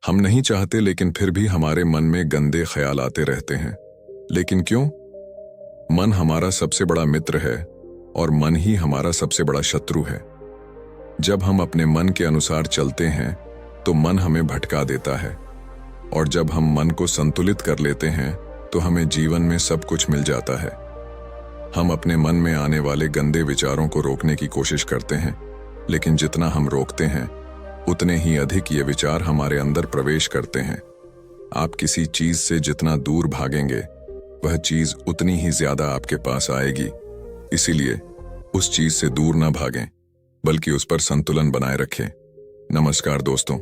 हम नहीं चाहते लेकिन फिर भी हमारे मन में गंदे ख्याल आते रहते हैं। लेकिन क्यों? मन हमारा सबसे बड़ा मित्र है और मन ही हमारा सबसे बड़ा शत्रु है। जब हम अपने मन के अनुसार चलते हैं तो मन हमें भटका देता है, और जब हम मन को संतुलित कर लेते हैं तो हमें जीवन में सब कुछ मिल जाता है। हम अपने मन में आने वाले गंदे विचारों को रोकने की कोशिश करते हैं, लेकिन जितना हम रोकते हैं उतने ही अधिक ये विचार हमारे अंदर प्रवेश करते हैं। आप किसी चीज से जितना दूर भागेंगे वह चीज उतनी ही ज्यादा आपके पास आएगी। इसीलिए उस चीज से दूर ना भागें, बल्कि उस पर संतुलन बनाए रखें। नमस्कार दोस्तों,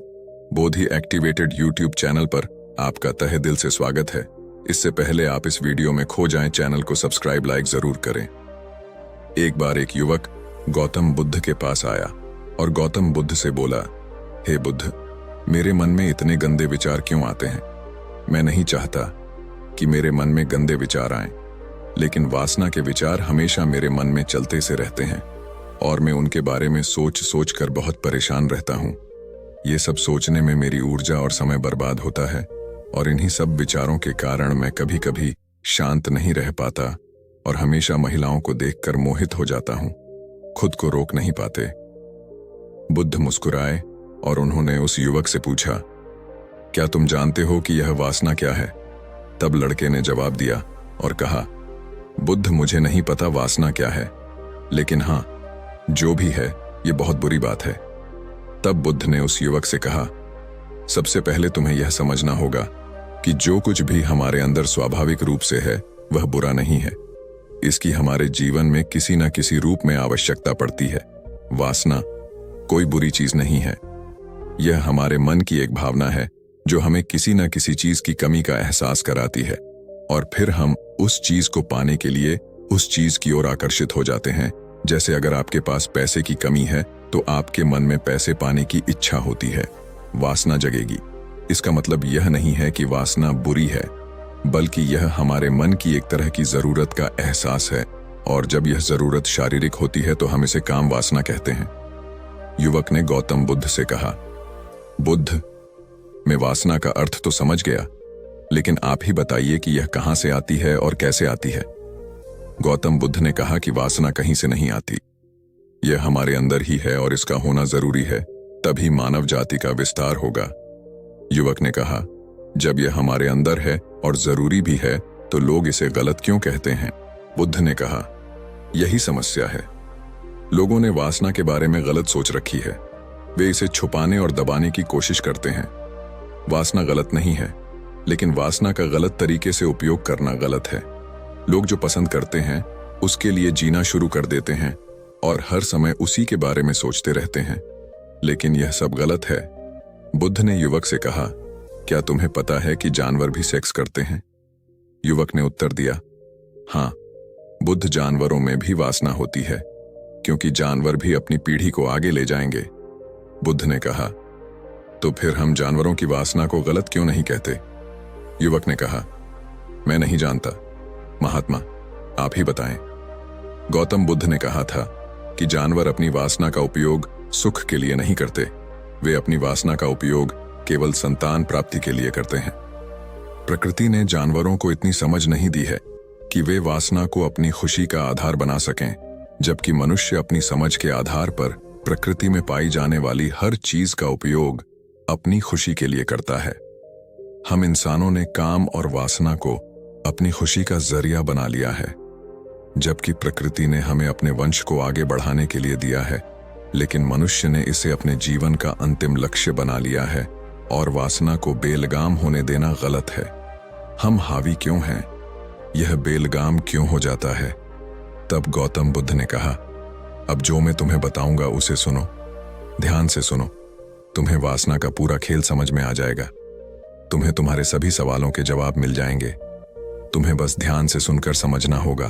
बोधि एक्टिवेटेड यूट्यूब चैनल पर आपका तहे दिल से स्वागत है। इससे पहले आप इस वीडियो में खो जाएं, चैनल को सब्सक्राइब लाइक जरूर करें। एक बार एक युवक गौतम बुद्ध के पास आया और गौतम बुद्ध से बोला, हे बुद्ध, मेरे मन में इतने गंदे विचार क्यों आते हैं? मैं नहीं चाहता कि मेरे मन में गंदे विचार आएं, लेकिन वासना के विचार हमेशा मेरे मन में चलते से रहते हैं और मैं उनके बारे में सोच सोच कर बहुत परेशान रहता हूं। ये सब सोचने में मेरी ऊर्जा और समय बर्बाद होता है और इन्हीं सब विचारों के कारण मैं कभी कभी शांत नहीं रह पाता और हमेशा महिलाओं को देखकर मोहित हो जाता हूं, खुद को रोक नहीं पाते। बुद्ध मुस्कुराए और उन्होंने उस युवक से पूछा, क्या तुम जानते हो कि यह वासना क्या है? तब लड़के ने जवाब दिया और कहा, बुद्ध, मुझे नहीं पता वासना क्या है, लेकिन हाँ, जो भी है ये बहुत बुरी बात है। तब बुद्ध ने उस युवक से कहा, सबसे पहले तुम्हें यह समझना होगा कि जो कुछ भी हमारे अंदर स्वाभाविक रूप से है वह बुरा नहीं है। इसकी हमारे जीवन में किसी न किसी रूप में आवश्यकता पड़ती है। वासना कोई बुरी चीज नहीं है। यह हमारे मन की एक भावना है जो हमें किसी न किसी चीज की कमी का एहसास कराती है, और फिर हम उस चीज को पाने के लिए उस चीज की ओर आकर्षित हो जाते हैं। जैसे अगर आपके पास पैसे की कमी है तो आपके मन में पैसे पाने की इच्छा होती है, वासना जगेगी। इसका मतलब यह नहीं है कि वासना बुरी है, बल्कि यह हमारे मन की एक तरह की जरूरत का एहसास है, और जब यह जरूरत शारीरिक होती है तो हम इसे काम वासना कहते हैं। युवक ने गौतम बुद्ध से कहा, बुद्ध, मैं वासना का अर्थ तो समझ गया, लेकिन आप ही बताइए कि यह कहां से आती है और कैसे आती है। गौतम बुद्ध ने कहा कि वासना कहीं से नहीं आती, यह हमारे अंदर ही है और इसका होना जरूरी है, तभी मानव जाति का विस्तार होगा। युवक ने कहा, जब यह हमारे अंदर है और जरूरी भी है तो लोग इसे गलत क्यों कहते हैं? बुद्ध ने कहा, यही समस्या है। लोगों ने वासना के बारे में गलत सोच रखी है। वे इसे छुपाने और दबाने की कोशिश करते हैं। वासना गलत नहीं है, लेकिन वासना का गलत तरीके से उपयोग करना गलत है। लोग जो पसंद करते हैं उसके लिए जीना शुरू कर देते हैं और हर समय उसी के बारे में सोचते रहते हैं, लेकिन यह सब गलत है। बुद्ध ने युवक से कहा, क्या तुम्हें पता है कि जानवर भी सेक्स करते हैं? युवक ने उत्तर दिया, हाँ बुद्ध, जानवरों में भी वासना होती है, क्योंकि जानवर भी अपनी पीढ़ी को आगे ले जाएंगे। बुद्ध ने कहा, तो फिर हम जानवरों की वासना को गलत क्यों नहीं कहते? युवक ने कहा, मैं नहीं जानता, महात्मा आप ही बताएं। गौतम बुद्ध ने कहा था कि जानवर अपनी वासना का उपयोग सुख के लिए नहीं करते, वे अपनी वासना का उपयोग केवल संतान प्राप्ति के लिए करते हैं। प्रकृति ने जानवरों को इतनी समझ नहीं दी है कि वे वासना को अपनी खुशी का आधार बना सकें, जबकि मनुष्य अपनी समझ के आधार पर प्रकृति में पाई जाने वाली हर चीज का उपयोग अपनी खुशी के लिए करता है। हम इंसानों ने काम और वासना को अपनी खुशी का जरिया बना लिया है, जबकि प्रकृति ने हमें अपने वंश को आगे बढ़ाने के लिए दिया है, लेकिन मनुष्य ने इसे अपने जीवन का अंतिम लक्ष्य बना लिया है, और वासना को बेलगाम होने देना गलत है। हम हावी क्यों हैं? यह बेलगाम क्यों हो जाता है? तब गौतम बुद्ध ने कहा, अब जो मैं तुम्हें बताऊंगा उसे सुनो, ध्यान से सुनो। तुम्हें वासना का पूरा खेल समझ में आ जाएगा। तुम्हें तुम्हारे सभी सवालों के जवाब मिल जाएंगे। तुम्हें बस ध्यान से सुनकर समझना होगा।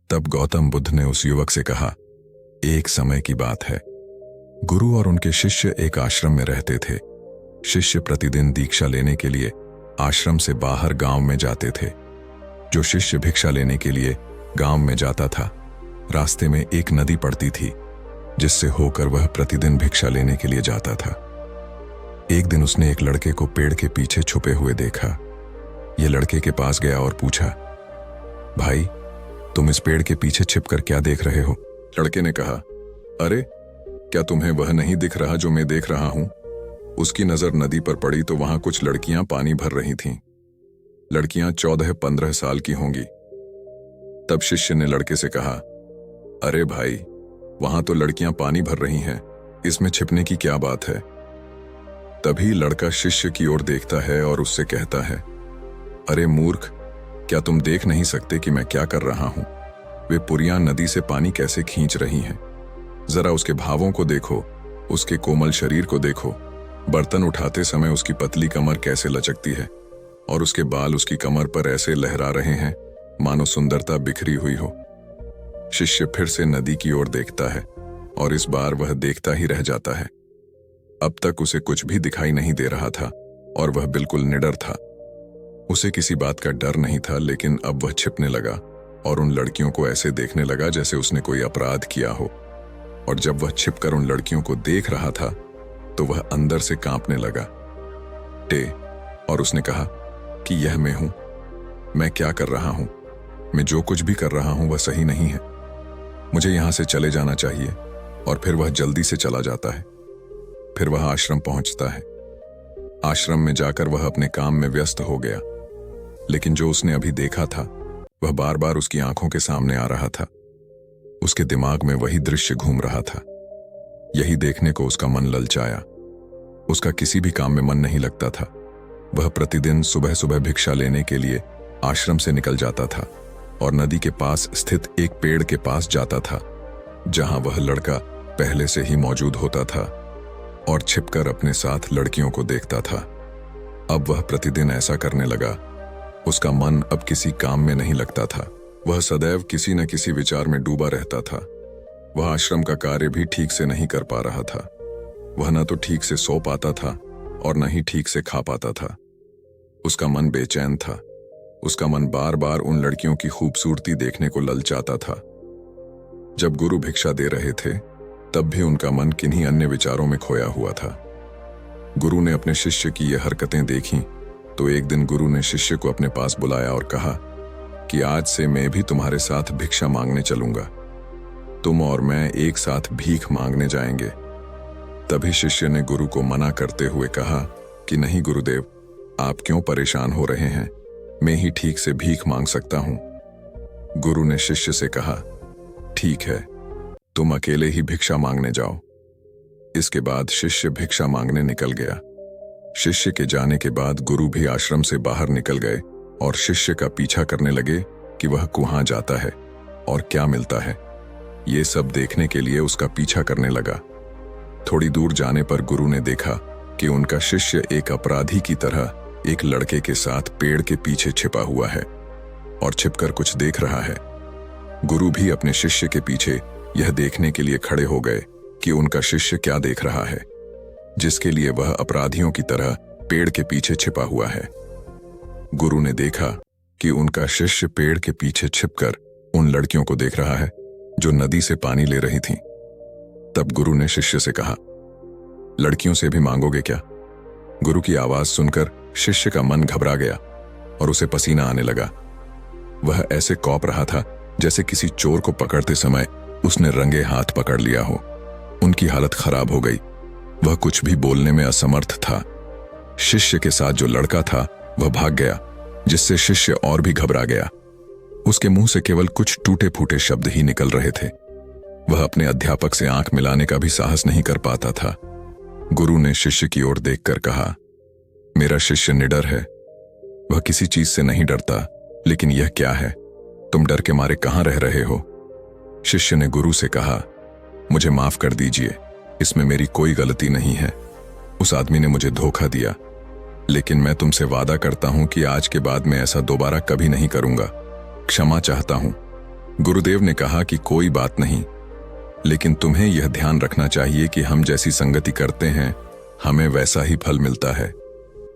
तब गौतम बुद्ध ने उस युवक से कहा, एक समय की बात है, गुरु और उनके शिष्य एक आश्रम में रहते थे। शिष्य प्रतिदिन दीक्षा लेने के लिए आश्रम से बाहर गांव में जाते थे। जो शिष्य भिक्षा लेने के लिए गांव में जाता था, रास्ते में एक नदी पड़ती थी, जिससे होकर वह प्रतिदिन भिक्षा लेने के लिए जाता था। एक दिन उसने एक लड़के को पेड़ के पीछे छुपे हुए देखा। यह लड़के के पास गया और पूछा, भाई, तुम इस पेड़ के पीछे छिपकर क्या देख रहे हो? लड़के ने कहा, अरे, क्या तुम्हें वह नहीं दिख रहा जो मैं देख रहा हूं? उसकी नजर नदी पर पड़ी तो वहां कुछ लड़कियां पानी भर रही थीं। लड़कियां 14-15 साल की होंगी। तब शिष्य ने लड़के से कहा, अरे भाई, वहां तो लड़कियां पानी भर रही हैं, इसमें छिपने की क्या बात है? तभी लड़का शिष्य की ओर देखता है और उससे कहता है, अरे मूर्ख, क्या तुम देख नहीं सकते कि मैं क्या कर रहा हूं? वे पुरियां नदी से पानी कैसे खींच रही हैं। जरा उसके भावों को देखो, उसके कोमल शरीर को देखो। बर्तन उठाते समय उसकी पतली कमर कैसे लचकती है और उसके बाल उसकी कमर पर ऐसे लहरा रहे हैं मानो सुंदरता बिखरी हुई हो। शिष्य फिर से नदी की ओर देखता है और इस बार वह देखता ही रह जाता है। अब तक उसे कुछ भी दिखाई नहीं दे रहा था और वह बिल्कुल निडर था। उसे किसी बात का डर नहीं था, लेकिन अब वह छिपने लगा और उन लड़कियों को ऐसे देखने लगा जैसे उसने कोई अपराध किया हो। और जब वह छिपकर उन लड़कियों को देख रहा था तो वह अंदर से कांपने लगा और उसने कहा कि यह मैं हूं, मैं क्या कर रहा हूं? मैं जो कुछ भी कर रहा हूं वह सही नहीं है, मुझे यहां से चले जाना चाहिए। और फिर वह जल्दी से चला जाता है। फिर वह आश्रम पहुंचता है। आश्रम में जाकर वह अपने काम में व्यस्त हो गया, लेकिन जो उसने अभी देखा था वह बार बार उसकी आंखों के सामने आ रहा था। उसके दिमाग में वही दृश्य घूम रहा था। यही देखने को उसका मन ललचाया। उसका किसी भी काम में मन नहीं लगता था। वह प्रतिदिन सुबह सुबह भिक्षा लेने के लिए आश्रम से निकल जाता था और नदी के पास स्थित एक पेड़ के पास जाता था, जहां वह लड़का पहले से ही मौजूद होता था और छिपकर अपने साथ लड़कियों को देखता था। अब वह प्रतिदिन ऐसा करने लगा। उसका मन अब किसी काम में नहीं लगता था। वह सदैव किसी न किसी विचार में डूबा रहता था। वह आश्रम का कार्य भी ठीक से नहीं कर पा रहा था। वह न तो ठीक से सो पाता था और न ही ठीक से खा पाता था। उसका मन बेचैन था। उसका मन बार बार उन लड़कियों की खूबसूरती देखने को ललचाता था। जब गुरु भिक्षा दे रहे थे तब भी उनका मन किन्हीं अन्य विचारों में खोया हुआ था। गुरु ने अपने शिष्य की ये हरकतें देखी तो एक दिन गुरु ने शिष्य को अपने पास बुलाया और कहा कि आज से मैं भी तुम्हारे साथ भिक्षा मांगने चलूंगा। तुम और मैं एक साथ भीख मांगने जाएंगे। तभी शिष्य ने गुरु को मना करते हुए कहा कि नहीं गुरुदेव, आप क्यों परेशान हो रहे हैं, मैं ही ठीक से भीख मांग सकता हूं। गुरु ने शिष्य से कहा, ठीक है, तुम अकेले ही भिक्षा मांगने जाओ। इसके बाद शिष्य भिक्षा मांगने निकल गया। शिष्य के जाने के बाद गुरु भी आश्रम से बाहर निकल गए और शिष्य का पीछा करने लगे कि वह कहाँ जाता है और क्या मिलता है। ये सब देखने के लिए उसका पीछा करने लगा। थोड़ी दूर जाने पर गुरु ने देखा कि उनका शिष्य एक अपराधी की तरह एक लड़के के साथ पेड़ के पीछे छिपा हुआ है और छिपकर कुछ देख रहा है। गुरु भी अपने शिष्य के पीछे यह देखने के लिए खड़े हो गए कि उनका शिष्य क्या देख रहा है, जिसके लिए वह अपराधियों की तरह पेड़ के पीछे छिपा हुआ है। गुरु ने देखा कि उनका शिष्य पेड़ के पीछे छिपकर उन लड़कियों को देख रहा है जो नदी से पानी ले रही थीं। तब गुरु ने शिष्य से कहा, लड़कियों से भी मांगोगे क्या? गुरु की आवाज सुनकर शिष्य का मन घबरा गया और उसे पसीना आने लगा। वह ऐसे कौप रहा था जैसे किसी चोर को पकड़ते समय उसने रंगे हाथ पकड़ लिया हो। उनकी हालत खराब हो गई। वह कुछ भी बोलने में असमर्थ था। शिष्य के साथ जो लड़का था वह भाग गया, जिससे शिष्य और भी घबरा गया। उसके मुंह से केवल कुछ टूटे फूटे शब्द ही निकल रहे थे। वह अपने अध्यापक से आंख मिलाने का भी साहस नहीं कर पाता था। गुरु ने शिष्य की ओर देखकर कहा, मेरा शिष्य निडर है, वह किसी चीज से नहीं डरता, लेकिन यह क्या है? तुम डर के मारे कहां रह रहे हो? शिष्य ने गुरु से कहा, मुझे माफ कर दीजिए, इसमें मेरी कोई गलती नहीं है। उस आदमी ने मुझे धोखा दिया, लेकिन मैं तुमसे वादा करता हूं कि आज के बाद मैं ऐसा दोबारा कभी नहीं करूंगा। क्षमा चाहता हूं। गुरुदेव ने कहा कि कोई बात नहीं, लेकिन तुम्हें यह ध्यान रखना चाहिए कि हम जैसी संगति करते हैं हमें वैसा ही फल मिलता है।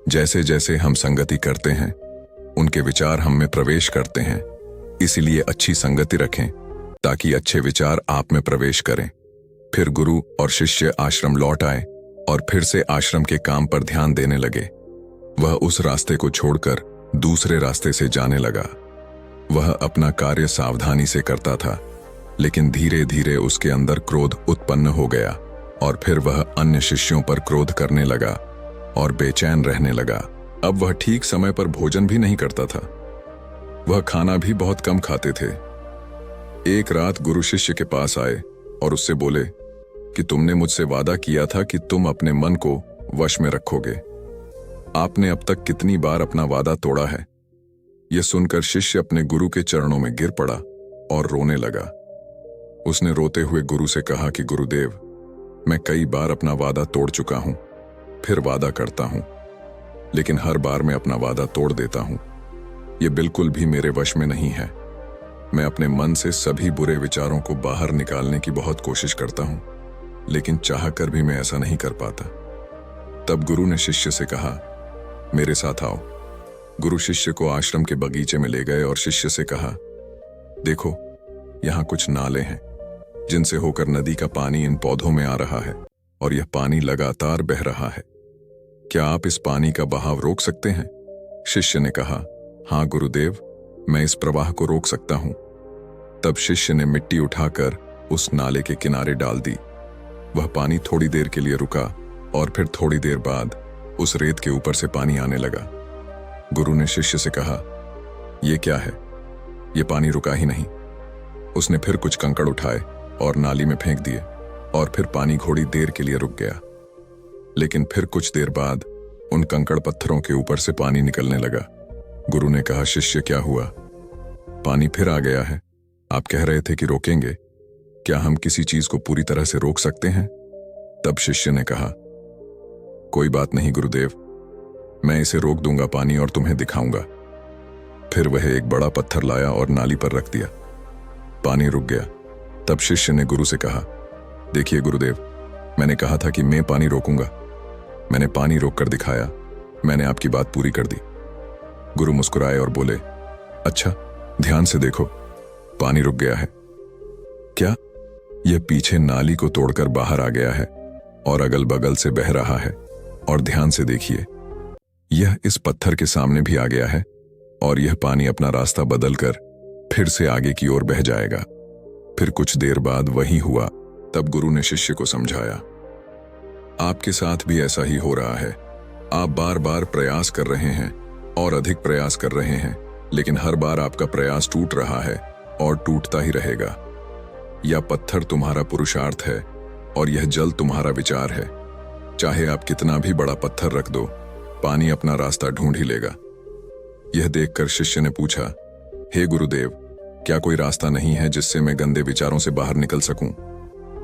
जैसे जैसे हम संगति करते हैं उनके विचार हम में प्रवेश करते हैं। इसलिए अच्छी संगति रखें ताकि अच्छे विचार आप में प्रवेश करें। फिर गुरु और शिष्य आश्रम लौट आए और फिर से आश्रम के काम पर ध्यान देने लगे। वह उस रास्ते को छोड़कर दूसरे रास्ते से जाने लगा। वह अपना कार्य सावधानी से करता था, लेकिन धीरे धीरे उसके अंदर क्रोध उत्पन्न हो गया और फिर वह अन्य शिष्यों पर क्रोध करने लगा और बेचैन रहने लगा। अब वह ठीक समय पर भोजन भी नहीं करता था। वह खाना भी बहुत कम खाते थे। एक रात गुरु शिष्य के पास आए और उससे बोले कि तुमने मुझसे वादा किया था कि तुम अपने मन को वश में रखोगे। आपने अब तक कितनी बार अपना वादा तोड़ा है? यह सुनकर शिष्य अपने गुरु के चरणों में गिर पड़ा और रोने लगा। उसने रोते हुए गुरु से कहा कि गुरुदेव, मैं कई बार अपना वादा तोड़ चुका हूं, फिर वादा करता हूं, लेकिन हर बार मैं अपना वादा तोड़ देता हूं। यह बिल्कुल भी मेरे वश में नहीं है। मैं अपने मन से सभी बुरे विचारों को बाहर निकालने की बहुत कोशिश करता हूं, लेकिन चाहकर भी मैं ऐसा नहीं कर पाता। तब गुरु ने शिष्य से कहा, मेरे साथ आओ। गुरु शिष्य को आश्रम के बगीचे में ले गए और शिष्य से कहा, देखो, यहाँ कुछ नाले हैं जिनसे होकर नदी का पानी इन पौधों में आ रहा है और यह पानी लगातार बह रहा है। क्या आप इस पानी का बहाव रोक सकते हैं? शिष्य ने कहा, हाँ गुरुदेव, मैं इस प्रवाह को रोक सकता हूं। तब शिष्य ने मिट्टी उठाकर उस नाले के किनारे डाल दी। वह पानी थोड़ी देर के लिए रुका और फिर थोड़ी देर बाद उस रेत के ऊपर से पानी आने लगा। गुरु ने शिष्य से कहा, यह क्या है? यह पानी रुका ही नहीं। उसने फिर कुछ कंकड़ उठाए और नाली में फेंक दिए और फिर पानी थोड़ी देर के लिए रुक गया, लेकिन फिर कुछ देर बाद उन कंकड़ पत्थरों के ऊपर से पानी निकलने लगा। गुरु ने कहा, शिष्य क्या हुआ? पानी फिर आ गया है। आप कह रहे थे कि रोकेंगे। क्या हम किसी चीज को पूरी तरह से रोक सकते हैं? तब शिष्य ने कहा, कोई बात नहीं गुरुदेव, मैं इसे रोक दूंगा पानी और तुम्हें दिखाऊंगा। फिर वह एक बड़ा पत्थर लाया और नाली पर रख दिया। पानी रुक गया। तब शिष्य ने गुरु से कहा, देखिए गुरुदेव, मैंने कहा था कि मैं पानी रोकूंगा। मैंने पानी रोक कर दिखाया। मैंने आपकी बात पूरी कर दी। गुरु मुस्कुराए और बोले, अच्छा, ध्यान से देखो, पानी रुक गया है। क्या? यह पीछे नाली को तोड़कर बाहर आ गया है और अगल बगल से बह रहा है। और ध्यान से देखिए, यह इस पत्थर के सामने भी आ गया है और यह पानी अपना रास्ता बदलकर फिर से आगे की ओर बह जाएगा। फिर कुछ देर बाद वही हुआ। तब गुरु ने शिष्य को समझाया, आपके साथ भी ऐसा ही हो रहा है। आप बार बार प्रयास कर रहे हैं और अधिक प्रयास कर रहे हैं, लेकिन हर बार आपका प्रयास टूट रहा है और टूटता ही रहेगा। यह पत्थर तुम्हारा पुरुषार्थ है और यह जल तुम्हारा विचार है। चाहे आप कितना भी बड़ा पत्थर रख दो, पानी अपना रास्ता ढूंढ ही लेगा। यह देखकर शिष्य ने पूछा, हे गुरुदेव, क्या कोई रास्ता नहीं है जिससे मैं गंदे विचारों से बाहर निकल सकूं?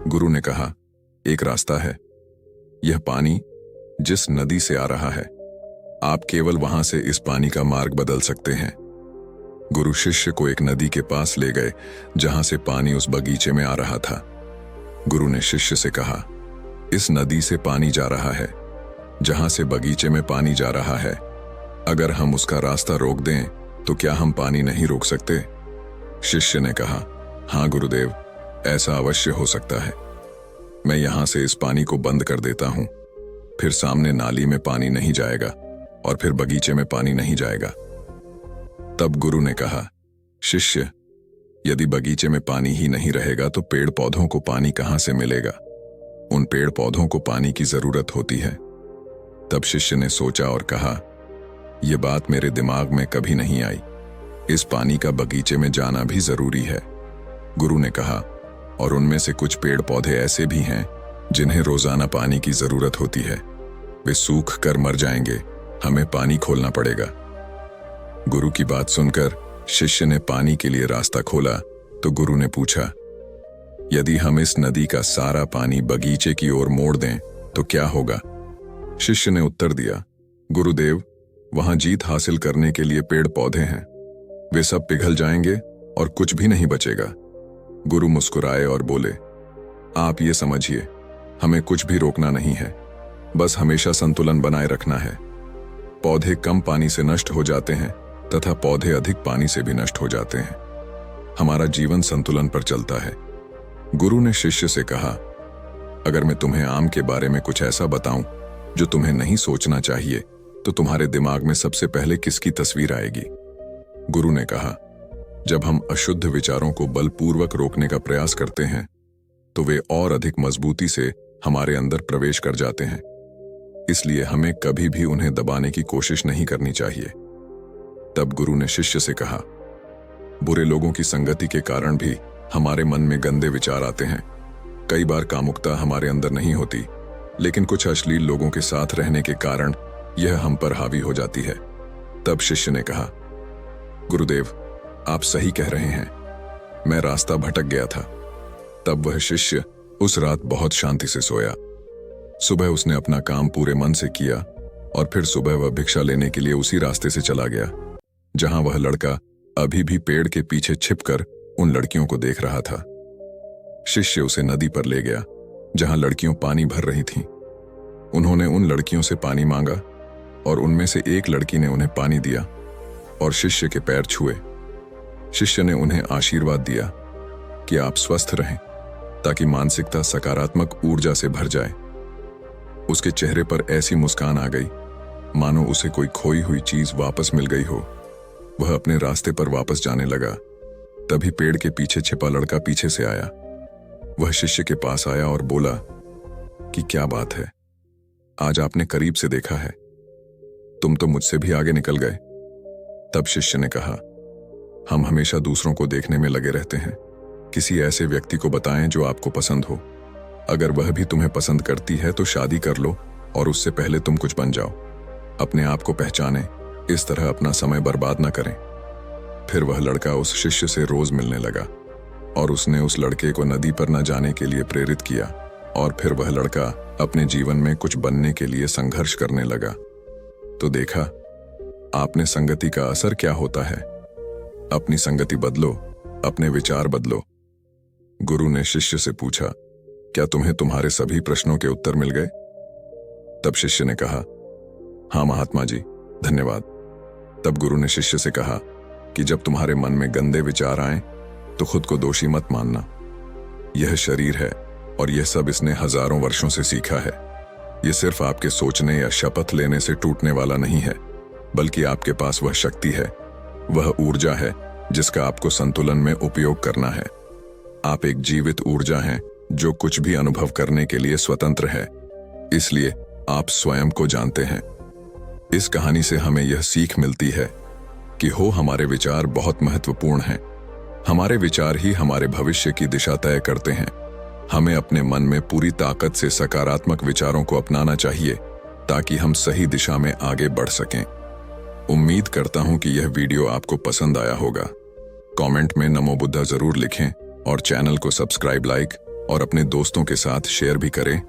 गुरु ने कहा, एक रास्ता है। यह पानी जिस नदी से आ रहा है, आप केवल वहां से इस पानी का मार्ग बदल सकते हैं। गुरु शिष्य को एक नदी के पास ले गए जहां से पानी उस बगीचे में आ रहा था। गुरु ने शिष्य से कहा, इस नदी से पानी जा रहा है जहां से बगीचे में पानी जा रहा है। अगर हम उसका रास्ता रोक दें तो क्या हम पानी नहीं रोक सकते? शिष्य ने कहा, हाँ गुरुदेव, ऐसा अवश्य हो सकता है। मैं यहां से इस पानी को बंद कर देता हूं, फिर सामने नाली में पानी नहीं जाएगा और फिर बगीचे में पानी नहीं जाएगा। तब गुरु ने कहा, शिष्य, यदि बगीचे में पानी ही नहीं रहेगा तो पेड़ पौधों को पानी कहां से मिलेगा? उन पेड़ पौधों को पानी की जरूरत होती है। तब शिष्य ने सोचा और कहा, यह बात मेरे दिमाग में कभी नहीं आई। इस पानी का बगीचे में जाना भी जरूरी है। गुरु ने कहा, और उनमें से कुछ पेड़ पौधे ऐसे भी हैं जिन्हें रोजाना पानी की जरूरत होती है। वे सूख कर मर जाएंगे, हमें पानी खोलना पड़ेगा। गुरु की बात सुनकर शिष्य ने पानी के लिए रास्ता खोला तो गुरु ने पूछा, यदि हम इस नदी का सारा पानी बगीचे की ओर मोड़ दें तो क्या होगा? शिष्य ने उत्तर दिया, गुरुदेव, वहां जीत हासिल करने के लिए पेड़ पौधे हैं। वे सब पिघल जाएंगे और कुछ भी नहीं बचेगा। गुरु मुस्कुराए और बोले, आप ये समझिए, हमें कुछ भी रोकना नहीं है, बस हमेशा संतुलन बनाए रखना है। पौधे कम पानी से नष्ट हो जाते हैं तथा पौधे अधिक पानी से भी नष्ट हो जाते हैं। हमारा जीवन संतुलन पर चलता है। गुरु ने शिष्य से कहा, अगर मैं तुम्हें आम के बारे में कुछ ऐसा बताऊं जो तुम्हें नहीं सोचना चाहिए, तो तुम्हारे दिमाग में सबसे पहले किसकी तस्वीर आएगी? गुरु ने कहा, जब हम अशुद्ध विचारों को बलपूर्वक रोकने का प्रयास करते हैं तो वे और अधिक मजबूती से हमारे अंदर प्रवेश कर जाते हैं। इसलिए हमें कभी भी उन्हें दबाने की कोशिश नहीं करनी चाहिए। तब गुरु ने शिष्य से कहा, बुरे लोगों की संगति के कारण भी हमारे मन में गंदे विचार आते हैं। कई बार कामुकता हमारे अंदर नहीं होती, लेकिन कुछ अश्लील लोगों के साथ रहने के कारण यह हम पर हावी हो जाती है। तब शिष्य ने कहा, गुरुदेव, आप सही कह रहे हैं, मैं रास्ता भटक गया था। तब वह शिष्य उस रात बहुत शांति से सोया। सुबह उसने अपना काम पूरे मन से किया और फिर सुबह वह भिक्षा लेने के लिए उसी रास्ते से चला गया जहां वह लड़का अभी भी पेड़ के पीछे छिपकर उन लड़कियों को देख रहा था। शिष्य उसे नदी पर ले गया जहां लड़कियों पानी भर रही थीं। उन्होंने उन लड़कियों से पानी मांगा और उनमें से एक लड़की ने उन्हें पानी दिया और शिष्य के पैर छुए। शिष्य ने उन्हें आशीर्वाद दिया कि आप स्वस्थ रहें ताकि मानसिकता सकारात्मक ऊर्जा से भर जाए। उसके चेहरे पर ऐसी मुस्कान आ गई मानो उसे कोई खोई हुई चीज वापस मिल गई हो। वह अपने रास्ते पर वापस जाने लगा। तभी पेड़ के पीछे छिपा लड़का पीछे से आया। वह शिष्य के पास आया और बोला कि क्या बात है, आज आपने करीब से देखा है, तुम तो मुझसे भी आगे निकल गए। तब शिष्य ने कहा, हम हमेशा दूसरों को देखने में लगे रहते हैं। किसी ऐसे व्यक्ति को बताएं जो आपको पसंद हो। अगर वह भी तुम्हें पसंद करती है तो शादी कर लो और उससे पहले तुम कुछ बन जाओ। अपने आप को पहचानें, इस तरह अपना समय बर्बाद न करें। फिर वह लड़का उस शिष्य से रोज मिलने लगा और उसने उस लड़के को नदी पर न जाने के लिए प्रेरित किया और फिर वह लड़का अपने जीवन में कुछ बनने के लिए संघर्ष करने लगा। तो देखा आपने संगति का असर क्या होता है। अपनी संगति बदलो, अपने विचार बदलो। गुरु ने शिष्य से पूछा, क्या तुम्हें तुम्हारे सभी प्रश्नों के उत्तर मिल गए? तब शिष्य ने कहा, हाँ महात्मा जी, धन्यवाद। तब गुरु ने शिष्य से कहा कि जब तुम्हारे मन में गंदे विचार आए तो खुद को दोषी मत मानना। यह शरीर है और यह सब इसने हजारों वर्षों से सीखा है। यह सिर्फ आपके सोचने या शपथ लेने से टूटने वाला नहीं है, बल्कि आपके पास वह शक्ति है, वह ऊर्जा है जिसका आपको संतुलन में उपयोग करना है। आप एक जीवित ऊर्जा हैं जो कुछ भी अनुभव करने के लिए स्वतंत्र है। इसलिए आप स्वयं को जानते हैं। इस कहानी से हमें यह सीख मिलती है कि हमारे विचार बहुत महत्वपूर्ण हैं। हमारे विचार ही हमारे भविष्य की दिशा तय करते हैं। हमें अपने मन में पूरी ताकत से सकारात्मक विचारों को अपनाना चाहिए ताकि हम सही दिशा में आगे बढ़ सकें। उम्मीद करता हूं कि यह वीडियो आपको पसंद आया होगा। कमेंट में नमो बुद्धा जरूर लिखें और चैनल को सब्सक्राइब, लाइक और अपने दोस्तों के साथ शेयर भी करें